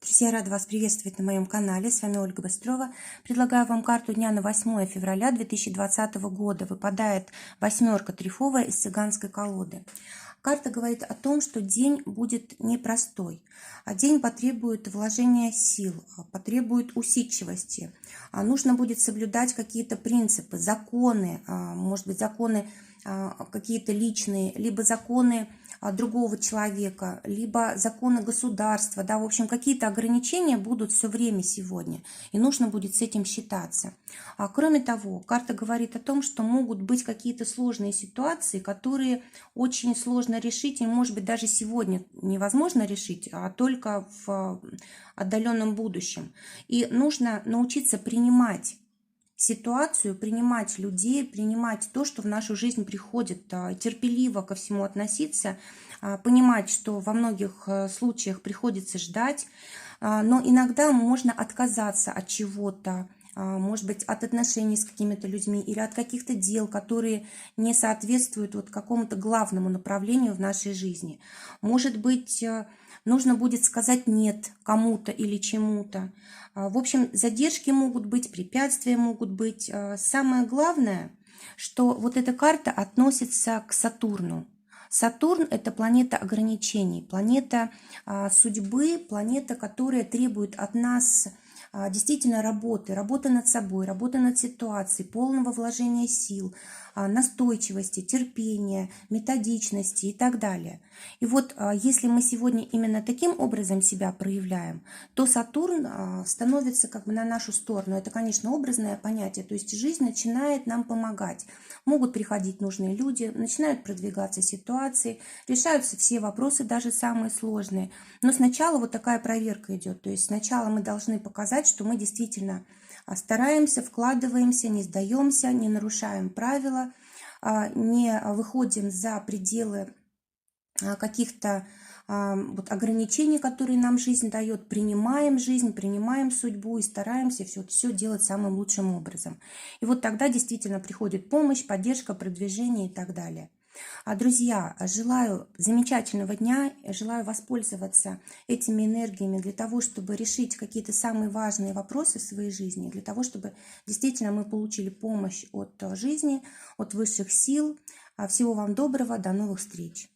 Друзья, рада вас приветствовать на моем канале. С вами Ольга Быстрова. Предлагаю вам карту дня на 8 февраля 2020 года. Выпадает восьмерка трефовая из цыганской колоды. Карта говорит о том, что день будет непростой. День потребует вложения сил, потребует усидчивости. Нужно будет соблюдать какие-то принципы, законы, может быть, законы какие-то личные, либо законы другого человека, либо законы государства, да, в общем, какие-то ограничения будут все время сегодня, и нужно будет с этим считаться. Кроме того, карта говорит о том, что могут быть какие-то сложные ситуации, которые очень сложно решить, и, может быть, даже сегодня невозможно решить, а только в отдаленном будущем. И нужно научиться принимать ситуацию, принимать людей, принимать то, что в нашу жизнь приходит, терпеливо ко всему относиться, понимать, что во многих случаях приходится ждать, но иногда можно отказаться от чего-то, может быть, от отношений с какими-то людьми или от каких-то дел, которые не соответствуют вот какому-то главному направлению в нашей жизни. Может быть, нужно будет сказать «нет» кому-то или чему-то. В общем, задержки могут быть, препятствия могут быть. Самое главное, что вот эта карта относится к Сатурну. Сатурн – это планета ограничений, планета судьбы, планета, которая требует от нас действительно работы над собой, работы над ситуацией, полного вложения сил, настойчивости, терпения, методичности и так далее. И вот если мы сегодня именно таким образом себя проявляем, то Сатурн становится как бы на нашу сторону. Это, конечно, образное понятие, то есть жизнь начинает нам помогать. Могут приходить нужные люди, начинают продвигаться ситуации, решаются все вопросы, даже самые сложные. Но сначала вот такая проверка идет, то есть сначала мы должны показать, что мы действительно стараемся, вкладываемся, не сдаемся, не нарушаем правила, не выходим за пределы каких-то вот ограничений, которые нам жизнь дает, принимаем жизнь, принимаем судьбу и стараемся все делать самым лучшим образом. И вот тогда действительно приходит помощь, поддержка, продвижение и так далее. Друзья, желаю замечательного дня, желаю воспользоваться этими энергиями для того, чтобы решить какие-то самые важные вопросы в своей жизни, для того, чтобы действительно мы получили помощь от жизни, от высших сил. Всего вам доброго, до новых встреч!